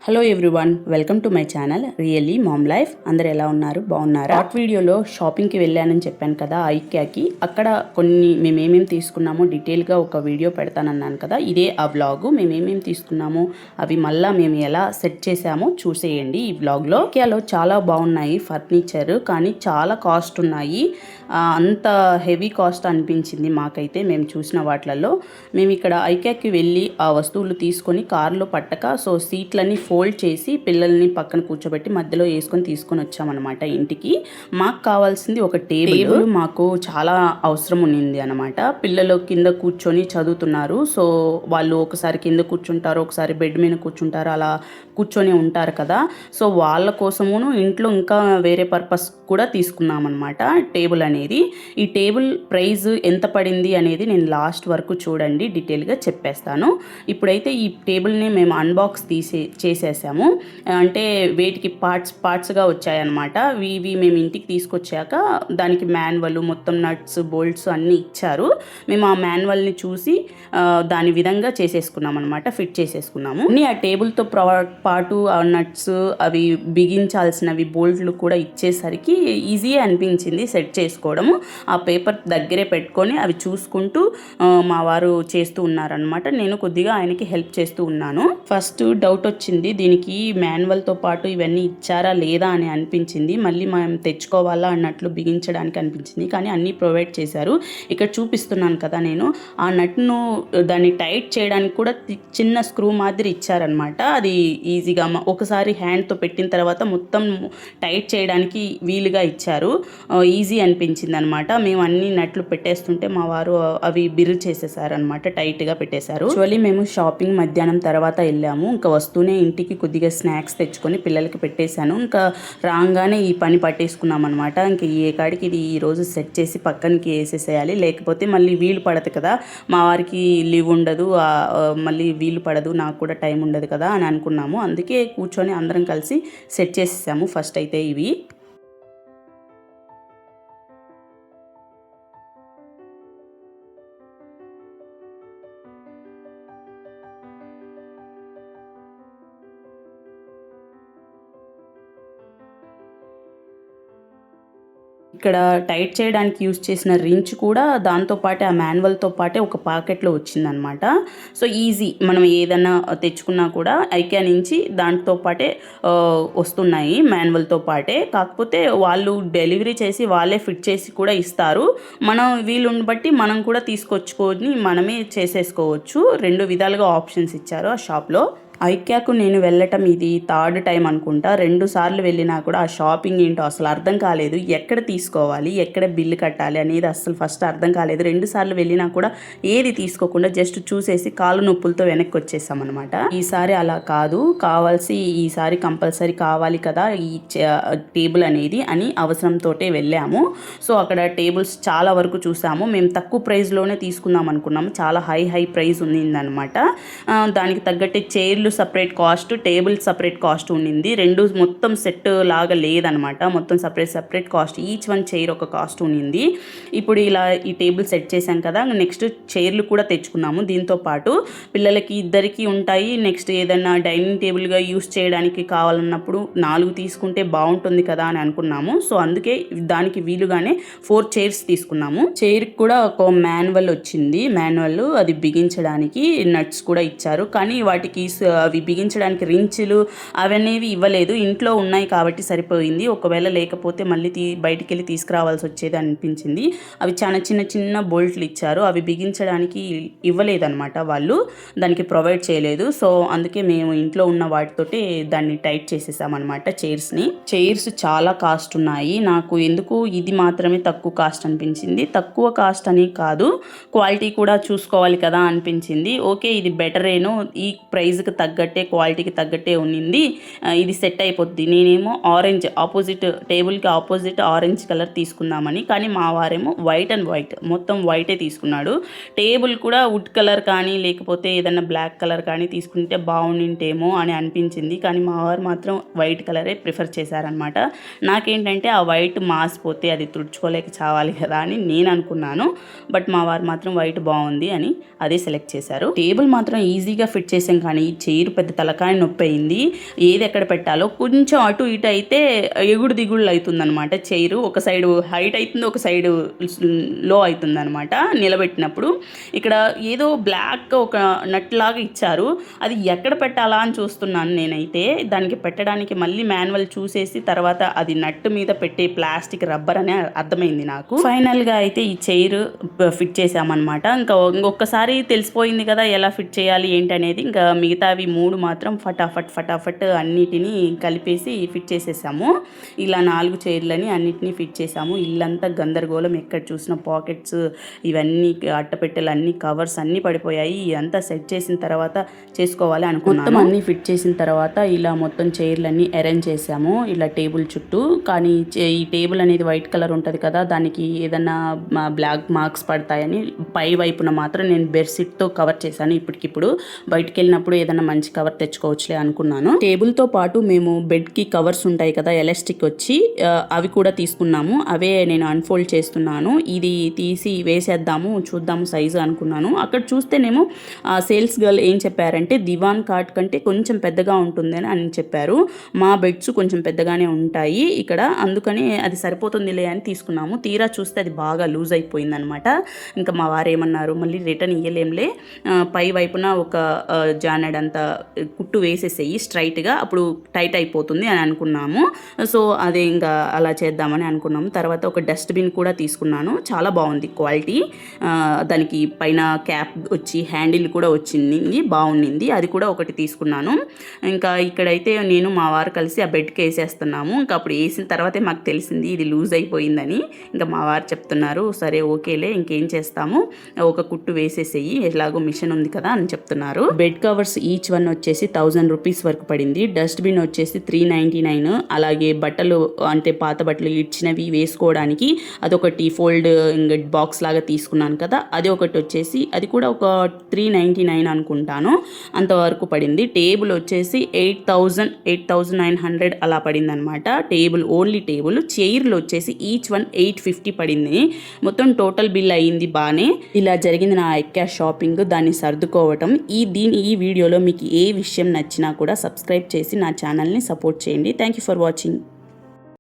Hello everyone, welcome to my channel really mom life. అందరు ఎలా ఉన్నారు? బాగున్నారా? షార్ట్ వీడియోలో షాపింగ్కి వెళ్ళానని చెప్పాను కదా, ఐక్యాకి. అక్కడ కొన్ని మేమేమేమి తీసుకున్నామో డీటెయిల్గా ఒక వీడియో పెడతానన్నాను కదా, ఇదే ఆ వ్లాగు. మేమేమేమి తీసుకున్నామో అవి మళ్ళీ మేము ఎలా సెట్ చేసామో చూసేయండి ఈ వ్లాగ్లో. ఐక్యాలో చాలా బాగున్నాయి ఫర్నిచర్, కానీ చాలా కాస్ట్ ఉన్నాయి. అంత హెవీ కాస్ట్ అనిపించింది మాకైతే మేము చూసిన వాటిలలో. మేము ఇక్కడ ఐక్యాకి వెళ్ళి ఆ వస్తువులు తీసుకొని కారులో పట్టక, సో సీట్లన్నీ ఫోల్డ్ చేసి పిల్లల్ని పక్కన కూర్చోబెట్టి మధ్యలో వేసుకొని తీసుకొని వచ్చామన్నమాట ఇంటికి. మాకు కావాల్సింది ఒక టేబుల్. మాకు చాలా అవసరం ఉన్నింది అనమాట. పిల్లలు కింద కూర్చొని చదువుతున్నారు, సో వాళ్ళు ఒకసారి కింద కూర్చుంటారు, ఒకసారి బెడ్ మీద కూర్చుంటారు, అలా కూర్చొని ఉంటారు కదా. సో వాళ్ళ కోసమును ఇంట్లో ఇంకా వేరే పర్పస్ కూడా తీసుకున్నాం అనమాట టేబుల్ అనేది. ఈ టేబుల్ ప్రైస్ ఎంత పడింది అనేది నేను లాస్ట్ వరకు చూడండి, డీటెయిల్గా చెప్పేస్తాను. ఇప్పుడైతే ఈ టేబుల్ని మేము అన్బాక్స్ చేసేసాము. అంటే వేటికి పార్ట్స్గా వచ్చాయన్నమాట. ఇవి మేము ఇంటికి తీసుకొచ్చాక దానికి మాన్యువల్, మొత్తం నట్స్ బోల్ట్స్ అన్నీ ఇచ్చారు. మేము ఆ మాన్యువల్ని చూసి దాని విధంగా చేసేసుకున్నాం అనమాట, ఫిట్ చేసేసుకున్నాము. ఆ టేబుల్తో పాటు ఆ నట్స్ అవి బిగించాల్సినవి బోల్ట్లు కూడా ఇచ్చేసరికి ఈజీ అనిపించింది సెట్ చేసుకోవడము. ఆ పేపర్ దగ్గరే పెట్టుకొని అవి చూసుకుంటూ మా వారు చేస్తూ ఉన్నారనమాట. నేను కొద్దిగా ఆయనకి హెల్ప్ చేస్తూ ఉన్నాను. ఫస్ట్ డౌట్ వచ్చింది, దీనికి మాన్యువల్తో పాటు ఇవన్నీ ఇచ్చారా లేదా అని అనిపించింది. మళ్ళీ మనం తెచ్చుకోవాలా అన్నట్లు బిగించడానికి అనిపించింది, కానీ అన్నీ ప్రొవైడ్ చేశారు. ఇక్కడ చూపిస్తున్నాను కదా నేను, ఆ నట్ను దాన్ని టైట్ చేయడానికి కూడా చిన్న స్క్రూ మాదిరి ఇచ్చారనమాట. అది ఈజీగా ఒకసారి హ్యాండ్తో పెట్టిన తర్వాత మొత్తం టైట్ చేయడానికి వీలుగా ఇచ్చారు. ఈజీ అనిపించింది అనమాట. మేము అన్ని నట్లు పెట్టేస్తుంటే మా వారు అవి బిర్రు చేసేసారనమాట, టైట్గా పెట్టేశారు. యాక్చువల్లీ మేము షాపింగ్ మధ్యాహ్నం తర్వాత వెళ్ళాము. ఇంకా వస్తూనే ఇంటికి కొద్దిగా స్నాక్స్ తెచ్చుకొని పిల్లలకి పెట్టేశాను. ఇంకా రాగానే ఈ పని పట్టేసుకున్నాం అనమాట. ఇంకా ఏ కాడికి ఇది ఈరోజు సెట్ చేసి పక్కనకి వేసేసేయాలి, లేకపోతే మళ్ళీ వీలు పడదు కదా, మా వారికి లీవ్ ఉండదు, మళ్ళీ వీలు పడదు, నాకు కూడా టైం ఉండదు కదా అని అనుకున్నాము. అందుకే కూర్చొని అందరం కలిసి సెట్ చేసేసాము ఫస్ట్ అయితే ఇవి. ఇక్కడ టైట్ చేయడానికి యూజ్ చేసిన రించ్ కూడా దాంతోపాటే ఆ మాన్యువల్తో పాటే ఒక ప్యాకెట్లో వచ్చిందనమాట. సో ఈజీ, మనం ఏదైనా తెచ్చుకున్నా కూడా ఐక్యా నుంచి దాంతో పాటే వస్తున్నాయి మాన్యువల్తో పాటే. కాకపోతే వాళ్ళు డెలివరీ చేసి వాళ్ళే ఫిట్ చేసి కూడా ఇస్తారు. మనం వీలుని బట్టి మనం కూడా తీసుకొచ్చుకొని మనమే చేసేసుకోవచ్చు. రెండు విధాలుగా ఆప్షన్స్ ఇచ్చారు ఆ షాప్లో. ఐక్యాకు నేను వెళ్ళటం ఇది థర్డ్ టైం అనుకుంటా. 2 సార్లు వెళ్ళినా కూడా ఆ షాపింగ్ ఏంటో అసలు అర్థం కాలేదు. ఎక్కడ తీసుకోవాలి, ఎక్కడ బిల్లు కట్టాలి అనేది అసలు ఫస్ట్ అర్థం కాలేదు. 2 సార్లు వెళ్ళినా కూడా ఏది తీసుకోకుండా జస్ట్ చూసేసి కాళ్ళు నొప్పులతో వెనక్కి వచ్చేసామన్నమాట. ఈసారి అలా కాదు, ఈసారి కంపల్సరీ కావాలి కదా ఈ టేబుల్ అనేది అని అవసరంతో వెళ్ళాము. సో అక్కడ టేబుల్స్ చాలా వరకు చూసాము. మేము తక్కువ ప్రైస్లోనే తీసుకుందాం అనుకున్నాము. చాలా హై ప్రైస్ ఉండిందనమాట. దానికి తగ్గట్టే చైర్లు separate cost, table separate cost ఉండింది. రెండు మొత్తం సెట్ లాగా లేదనమాట. మొత్తం separate cost, each one chair ఒక కాస్ట్ ఉండింది. ఇప్పుడు ఇలా ఈ టేబుల్ సెట్ చేశాం కదా, నెక్స్ట్ చైర్లు కూడా తెచ్చుకున్నాము. దీంతో పాటు పిల్లలకి ఇద్దరికి ఉంటాయి. నెక్స్ట్ ఏదైనా డైనింగ్ టేబుల్గా యూస్ చేయడానికి కావాలన్నప్పుడు 4 తీసుకుంటే బాగుంటుంది కదా అని అనుకున్నాము. సో అందుకే దానికి వీలుగానే 4 చైర్స్ తీసుకున్నాము. చైర్కి కూడా ఒక మాన్యువల్ వచ్చింది. మాన్యువల్ అది బిగించడానికి నట్స్ కూడా ఇచ్చారు, కానీ వాటికి అవి బిగించడానికి రించులు అవనేవి ఇవ్వలేదు. ఇంట్లో ఉన్నాయి కాబట్టి సరిపోయింది. ఒకవేళ లేకపోతే మళ్ళీ బయటికి వెళ్ళి తీసుకురావాల్సి వచ్చేది అనిపించింది. అవి చాలా చిన్న బోల్ట్లు ఇచ్చారు, అవి బిగించడానికి ఇవ్వలేదన్నమాట, వాళ్ళు దానికి ప్రొవైడ్ చేయలేదు. సో అందుకే మేము ఇంట్లో ఉన్న వాటితోటి దాన్ని టైట్ చేసేసామన్నమాట చైర్స్ని. చైర్స్ చాలా కాస్ట్ ఉన్నాయి. నాకు ఎందుకు ఇది మాత్రమే తక్కువ కాస్ట్ అనిపించింది. తక్కువ కాస్ట్ అని కాదు, క్వాలిటీ కూడా చూసుకోవాలి కదా అనిపించింది. ఓకే ఇది బెటరేనో, ఈ ప్రైస్కి తగ్గట్టే క్వాలిటీకి తగ్గట్టే ఉన్నింది, ఇది సెట్ అయిపోద్ది. నేనేమో టేబుల్కి ఆపోజిట్ ఆరెంజ్ కలర్ తీసుకుందామని, కానీ మా వారేమో వైట్ మొత్తం వైటే తీసుకున్నాడు. టేబుల్ కూడా వుడ్ కలర్ కానీ లేకపోతే ఏదైనా బ్లాక్ కలర్ కానీ తీసుకుంటే బాగుండింటేమో అని అనిపించింది, కానీ మా వారు మాత్రం వైట్ కలరే ప్రిఫర్ చేశారనమాట. నాకేంటంటే ఆ వైట్ మాసిపోతే అది తుడుచుకోలేక చావాలి కదా అని నేను అనుకున్నాను. బట్ మా వారు మాత్రం వైట్ బాగుంది అని అదే సెలెక్ట్ చేశారు. టేబుల్ మాత్రం ఈజీగా ఫిట్ చేసాం, కానీ చైర్ పెద్ద తలకాయ నొప్పి అయింది. ఏది ఎక్కడ పెట్టాలో కొంచెం అటు ఇటు అయితే ఎగుడు దిగుళ్ళు అవుతుందన్నమాట. చైరు ఒక సైడు హైట్ అవుతుంది, ఒక సైడు లో అవుతుందన్నమాట నిలబెట్టినప్పుడు. ఇక్కడ ఏదో బ్లాక్ ఒక నట్ లాగా ఇచ్చారు, అది ఎక్కడ పెట్టాలా అని చూస్తున్నాను నేనైతే. దానికి పెట్టడానికి మళ్ళీ మాన్యువల్ చూసేసి తర్వాత అది నట్టు మీద పెట్టే ప్లాస్టిక్ రబ్బర్ అనే అర్థమైంది నాకు. ఫైనల్గా అయితే ఈ చైర్ ఫిట్ చేసామన్నమాట. ఇంకా ఇంకొకసారి తెలిసిపోయింది కదా ఎలా ఫిట్ చేయాలి ఏంటి అనేది. ఇంకా మిగతావి 3 మాత్రం ఫటాఫట్ అన్నిటినీ కలిపేసి ఫిట్ చేసేసాము. ఇలా 4 చైర్లని అన్నిటినీ ఫిట్ చేసాము. ఇల్లంతా గందరగోళం, ఎక్కడ చూసిన పాకెట్స్, ఇవన్నీ అట్టపెట్టెలు, అన్ని కవర్స్ అన్నీ పడిపోయాయి. ఇదంతా సెట్ చేసిన తర్వాత చేసుకోవాలి అనుకున్నాను. మొత్తం అన్నీ ఫిట్ చేసిన తర్వాత ఇలా మొత్తం చైర్లన్నీ అరేంజ్ చేసాము ఇలా టేబుల్ చుట్టూ. కానీ ఈ టేబుల్ అనేది వైట్ కలర్ ఉంటుంది కదా, దానికి ఏదన్నా బ్లాక్ మార్క్స్ పడతాయని పై వైపున మాత్రం నేను బెడ్షీట్తో కవర్ చేశాను. ఇప్పటికిప్పుడు బయటికి వెళ్ళినప్పుడు ఏదైనా మంచి కవర్ తెచ్చుకోవచ్చులే అనుకున్నాను. టేబుల్తో పాటు మేము బెడ్కి కవర్స్ ఉంటాయి కదా ఎలాస్టిక్ వచ్చి, అవి కూడా తీసుకున్నాము. అవే నేను అన్ఫోల్డ్ చేస్తున్నాను. ఇది తీసి వేసేద్దాము చూద్దాము సైజు అనుకున్నాను. అక్కడ చూస్తేనేమో సేల్స్ గర్ల్ ఏం చెప్పారంటే దివాన్ కాట్ కంటే కొంచెం పెద్దగా ఉంటుందని అని చెప్పారు. మా బెడ్స్ కొంచెం పెద్దగానే ఉంటాయి ఇక్కడ, అందుకని అది సరిపోతుందిలే అని తీసుకున్నాము. తీరా చూస్తే అది బాగా లూజ్ అయిపోయిందనమాట. ఇంకా మా వారు ఏమన్నారు, మళ్ళీ రిటర్న్ ఇయ్యలేంలే, పై వైపున ఒక జానెడంత కుట్టు వేసేసేయి స్ట్రైట్గా, అప్పుడు టైట్ అయిపోతుంది అని అనుకున్నాము. సో అదే ఇంకా అలా చేద్దామని అనుకున్నాము. తర్వాత ఒక డస్ట్బిన్ కూడా తీసుకున్నాను, చాలా బాగుంది క్వాలిటీ. దానికి పైన క్యాప్ వచ్చి హ్యాండిల్ కూడా వచ్చింది, బాగుండింది. అది కూడా ఒకటి తీసుకున్నాను. ఇంకా ఇక్కడైతే నేను మా వారు కలిసి ఆ బెడ్కి వేసేస్తున్నాము. ఇంకా అప్పుడు వేసిన తర్వాతే మాకు తెలిసింది ఇది లూజ్ అయిపోయిందని. ఇంకా మా వారు చెప్తున్నారు, సరే ఓకేలే ఇంకేం చేస్తాము, ఒక కుట్టు వేసేసేయి, ఎలాగో మిషన్ ఉంది కదా అని చెప్తున్నారు. బెడ్ కవర్స్ ఈచ్ వన్ వచ్చేసి 1000 రూపీస్ వరకు పడింది. డస్ట్బిన్ వచ్చేసి 399. అలాగే బట్టలు అంటే పాత బట్టలు ఇచ్చినవి వేసుకోవడానికి అదొకటి ఫోల్డ్ బాక్స్ లాగా తీసుకున్నాను కదా, అది ఒకటి వచ్చేసి అది కూడా ఒక 399 అనుకుంటాను అంతవరకు పడింది. టేబుల్ వచ్చేసి 8,900 అలా పడింది అనమాట. Table only table. చైర్లు వచ్చేసి ఈచ్ వన్ 850 పడింది. మొత్తం టోటల్ బిల్ అయ్యింది బాగానే. ఇలా జరిగింది నా ఎక్కా షాపింగ్, దాన్ని సర్దుకోవటం. ఈ వీడియోలో మీకు ఏ విషయం నచ్చినా కూడా సబ్స్క్రైబ్ చేసి నా ఛానల్ని సపోర్ట్ చేయండి. Thank you for watching.